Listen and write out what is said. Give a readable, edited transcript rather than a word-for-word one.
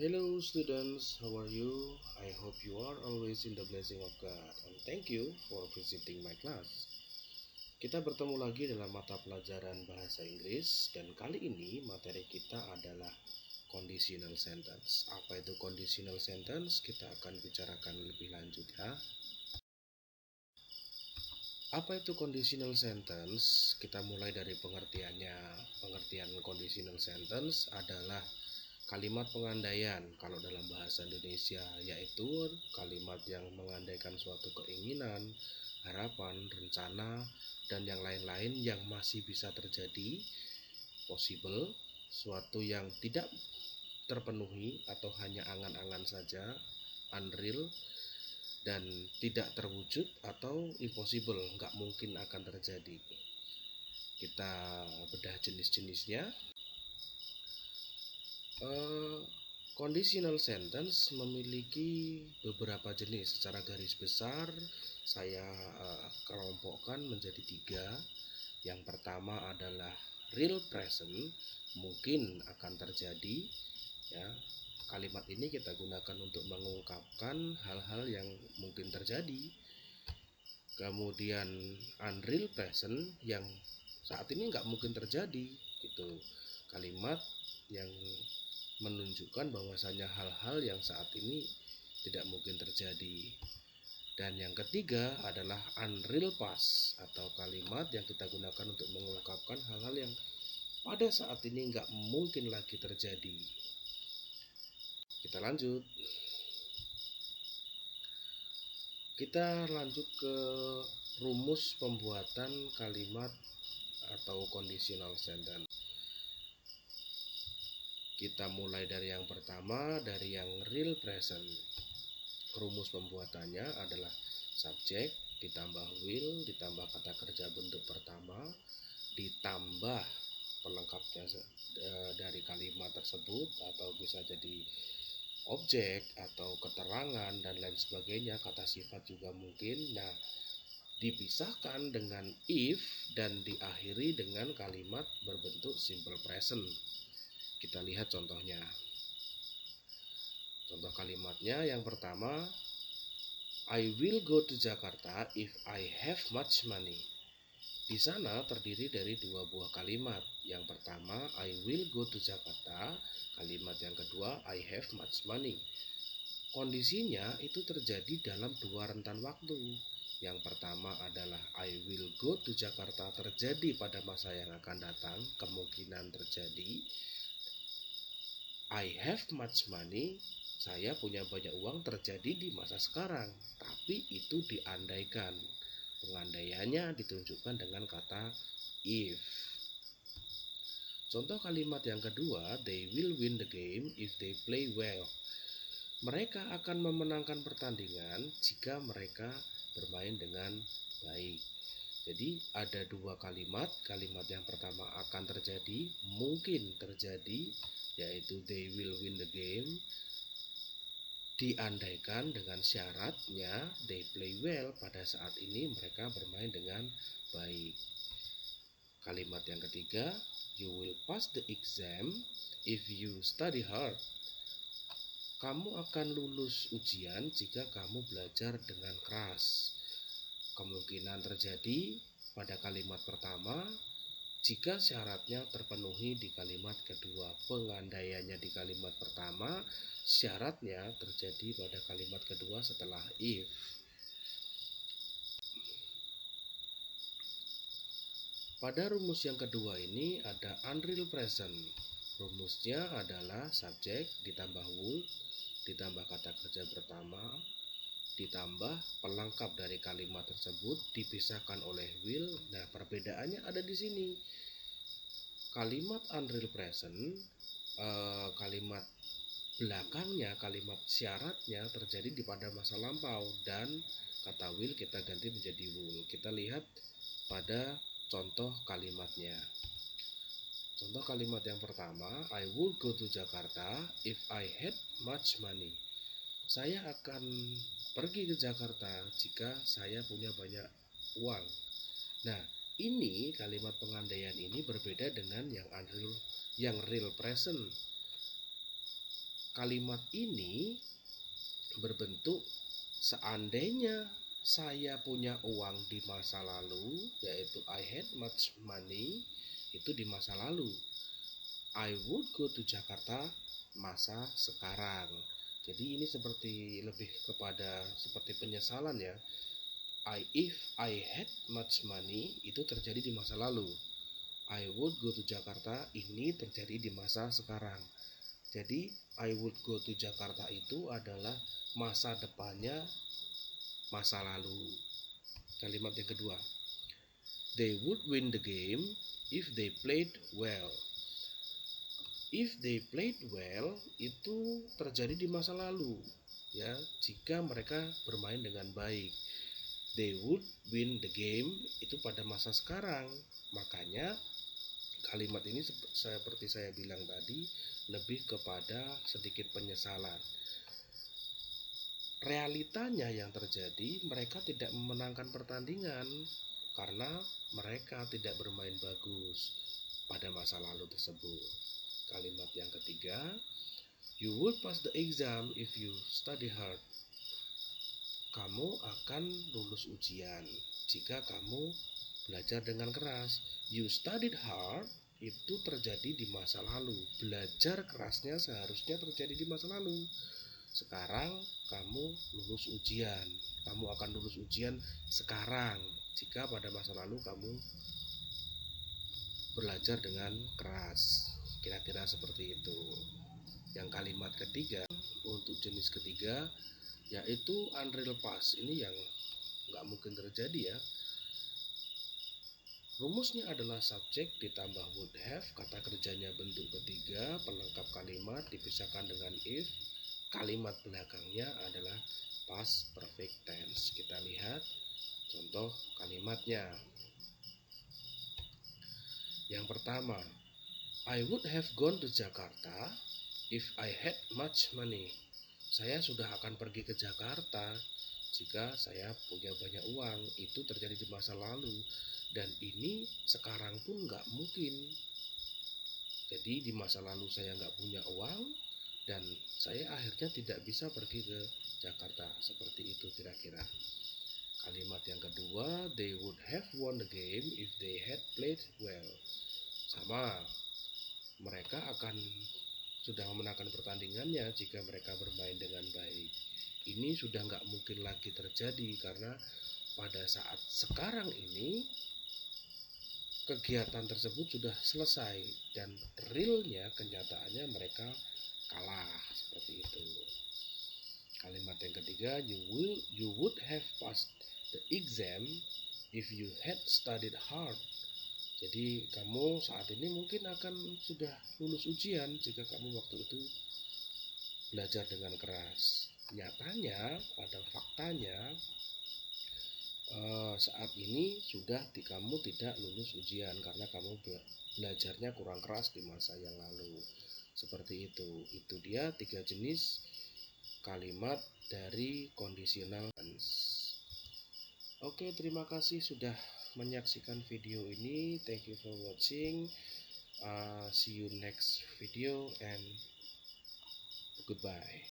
Hello students, how are you? I hope you are always in the blessing of God and thank you for visiting my class. Kita bertemu lagi dalam mata pelajaran bahasa Inggris dan kali ini materi kita adalah conditional sentence. Apa itu conditional sentence? Kita akan bicarakan lebih lanjut ya. Apa itu conditional sentence? Kita mulai dari pengertiannya. Pengertian conditional sentence adalah kalimat pengandaian kalau dalam bahasa Indonesia, yaitu kalimat yang mengandaikan suatu keinginan, harapan, rencana, dan yang lain-lain yang masih bisa terjadi, possible, suatu yang tidak terpenuhi atau hanya angan-angan saja, unreal, dan tidak terwujud atau impossible, nggak mungkin akan terjadi. Kita bedah jenis-jenisnya. Conditional sentence memiliki beberapa jenis. Secara garis besar saya kelompokkan menjadi 3. Yang pertama adalah real present, mungkin akan terjadi ya. Kalimat ini kita gunakan untuk mengungkapkan hal-hal yang mungkin terjadi. Kemudian unreal present, yang saat ini nggak mungkin terjadi gitu. Kalimat yang menunjukkan bahwasanya hal-hal yang saat ini tidak mungkin terjadi. Dan yang ketiga adalah unreal past, atau kalimat yang kita gunakan untuk mengungkapkan hal-hal yang pada saat ini nggak mungkin lagi terjadi. Kita lanjut. Kita lanjut ke rumus pembuatan kalimat atau conditional sentence. Kita mulai dari yang pertama, dari yang real present. Rumus pembuatannya adalah subjek ditambah will ditambah kata kerja bentuk pertama ditambah pelengkapnya dari kalimat tersebut, atau bisa jadi objek atau keterangan dan lain sebagainya, kata sifat juga mungkin. Nah, dipisahkan dengan if dan diakhiri dengan kalimat berbentuk simple present. Kita lihat contohnya. Contoh kalimatnya yang pertama, I will go to Jakarta if I have much money. Di sana terdiri dari 2 buah kalimat. Yang pertama, I will go to Jakarta. Kalimat yang kedua, I have much money. Kondisinya itu terjadi dalam 2 rentan waktu. Yang pertama adalah I will go to Jakarta terjadi pada masa yang akan datang, kemungkinan terjadi. I have much money, saya punya banyak uang, terjadi di masa sekarang. Tapi itu diandaikan. Pengandaiannya ditunjukkan dengan kata if. Contoh kalimat yang kedua, they will win the game if they play well. Mereka akan memenangkan pertandingan jika mereka bermain dengan baik. Jadi ada 2 kalimat. Kalimat yang pertama akan terjadi, mungkin terjadi, yaitu they will win the game, diandaikan dengan syaratnya they play well, pada saat ini mereka bermain dengan baik. Kalimat yang ketiga, you will pass the exam if you study hard. Kamu akan lulus ujian jika kamu belajar dengan keras. Kemungkinan terjadi pada kalimat pertama jika syaratnya terpenuhi di kalimat kedua. Pengandaiannya di kalimat pertama, syaratnya terjadi pada kalimat kedua setelah if. Pada rumus yang kedua ini ada unreal present. Rumusnya adalah subjek ditambah would ditambah kata kerja pertama ditambah pelengkap dari kalimat tersebut dipisahkan oleh will. Nah, perbedaannya ada di sini. Kalimat unreal present, kalimat belakangnya, kalimat syaratnya terjadi di pada masa lampau, dan kata will kita ganti menjadi would. Kita lihat pada contoh kalimatnya. Contoh kalimat yang pertama, I would go to Jakarta if I had much money. Saya akan pergi ke Jakarta jika saya punya banyak uang. Nah, ini kalimat pengandaian ini berbeda dengan yang real present. kalimat ini berbentuk seandainya saya punya uang di masa lalu, yaitu I had much money, itu di masa lalu. I would go to Jakarta, masa sekarang. Jadi ini seperti lebih kepada seperti penyesalan ya. If I had much money, itu terjadi di masa lalu. I would go to Jakarta, ini terjadi di masa sekarang. Jadi I would go to Jakarta itu adalah masa depannya masa lalu. Kalimat yang kedua, they would win the game if they played well. If they played well itu terjadi di masa lalu, ya, jika mereka bermain dengan baik. They would win the game itu pada masa sekarang. Makanya kalimat ini seperti saya bilang tadi lebih kepada sedikit penyesalan. Realitanya yang terjadi, mereka tidak memenangkan pertandingan karena mereka tidak bermain bagus pada masa lalu tersebut. Kalimat yang ketiga, you would pass the exam if you study hard. Kamu akan lulus ujian jika kamu belajar dengan keras. You studied hard itu terjadi di masa lalu. Belajar kerasnya seharusnya terjadi di masa lalu. Sekarang kamu lulus ujian. Kamu akan lulus ujian sekarang jika pada masa lalu kamu belajar dengan keras. Kira-kira seperti itu. Yang kalimat ketiga, untuk jenis ketiga, yaitu unreal past. Ini yang nggak mungkin terjadi ya. Rumusnya adalah subjek ditambah would have, kata kerjanya bentuk ketiga, pelengkap kalimat dipisahkan dengan if, kalimat belakangnya adalah past perfect tense. Kita lihat contoh kalimatnya. Yang pertama, I would have gone to Jakarta if I had much money. Saya sudah akan pergi ke Jakarta jika saya punya banyak uang. Itu terjadi di masa lalu. Dan ini sekarang pun nggak mungkin. Jadi di masa lalu saya nggak punya uang dan saya akhirnya tidak bisa pergi ke Jakarta. Seperti itu kira-kira. Kalimat yang kedua, they would have won the game if they had played well. Sama, mereka akan sudah memenangkan pertandingannya jika mereka bermain dengan baik. Ini sudah nggak mungkin lagi terjadi karena pada saat sekarang ini kegiatan tersebut sudah selesai dan realnya, kenyataannya mereka kalah. Seperti itu. Kalimat yang ketiga, you would have passed the exam if you had studied hard. Jadi kamu saat ini mungkin akan sudah lulus ujian jika kamu waktu itu belajar dengan keras. Nyatanya, pada faktanya, saat ini kamu tidak lulus ujian karena kamu belajarnya kurang keras di masa yang lalu. Seperti itu. Itu dia 3 jenis kalimat dari conditional tense. Oke, terima kasih sudah menyaksikan video ini. Thank you for watching. See you next video and goodbye.